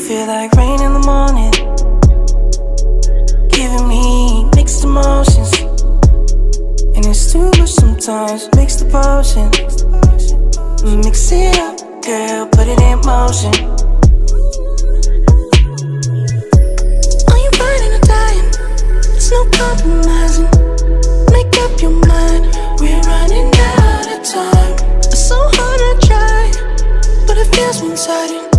feel like rain in the morning, giving me mixed emotions. And it's too much sometimes, mix the potion. Mix it up, girl, put it in motion. Are you burning or dying? There's no compromising. Make up your mind, we're running out of time. It's so hard to try, but it feels one-sided.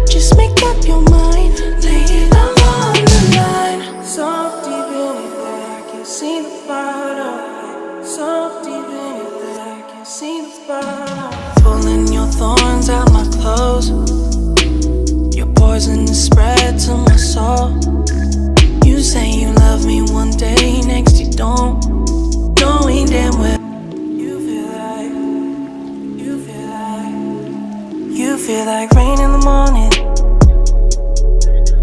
Just make up your mind, lay it all on the line. So deep in it that I can see the bottom. So deep in it that I can see the bottom. Pulling your thorns out my clothes. Your poison is spread to my soul. You say you love me one day, next you don't. Knowing damn well you feel like rain in the morning,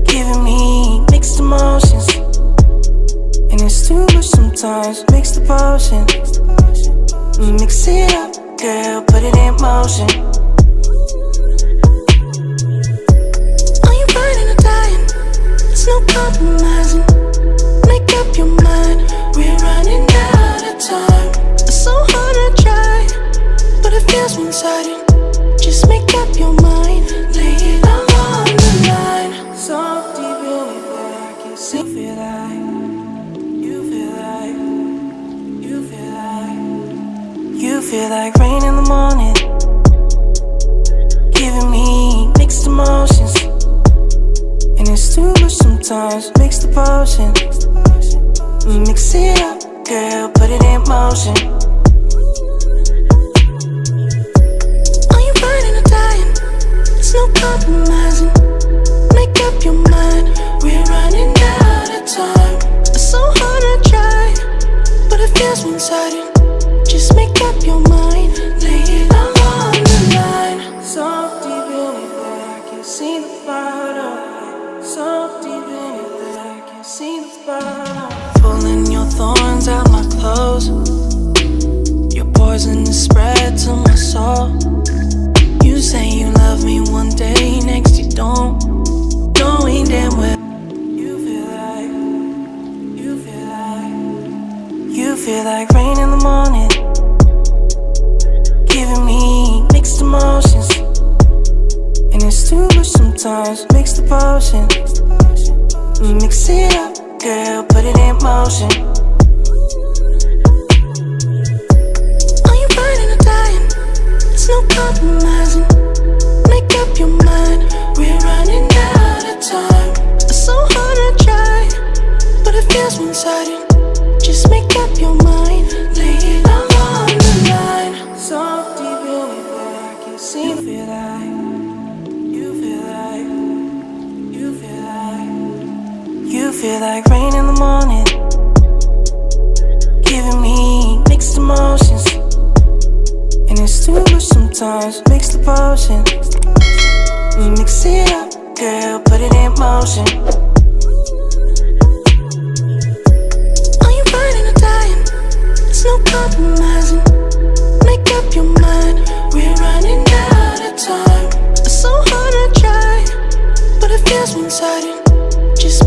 giving me mixed emotions. And it's too much sometimes, mix the potion. Mix it up, girl, put it in motion. Are you burning or dying? There's no compromising. Make up your mind, we're running out of time. It's so hard to try, but it feels one-sided. Just make up your mind, lay it all on the line. So deep in it that I can see. You feel like rain in the morning, giving me mixed emotions. And it's too much sometimes, mix the potion. Mix it up, girl, put it in motion. There's no compromising. Make up your mind, we're running out of time. It's so hard to try, but it feels one-sided. Just make up your mind, lay it all on the line. So deep in it that I can see the bottom. So deep in it that I can see the bottom. Pulling your thorns out my clothes. Your poison is spread to my soul. You say you love me one day, next you don't. Knowing damn well you feel like rain in the morning, giving me mixed emotions. And it's too much sometimes, mix the potion. Mix it up, girl, put it in motion. Are you burning or dying? There's no compromising. Make up your mind, we're running out of time. It's so hard to try, but it feels one-sided. Just make up your mind, lay it all on the line. So deep in it that I can see. You feel like rain in the morning, giving me mixed emotions. And it's too much sometimes, mix the potion. Mix it up, girl, put it in motion. Are you burning or dying? There's no compromising. Make up your mind, we're running out of time. It's so hard to try, but it feels one-sided.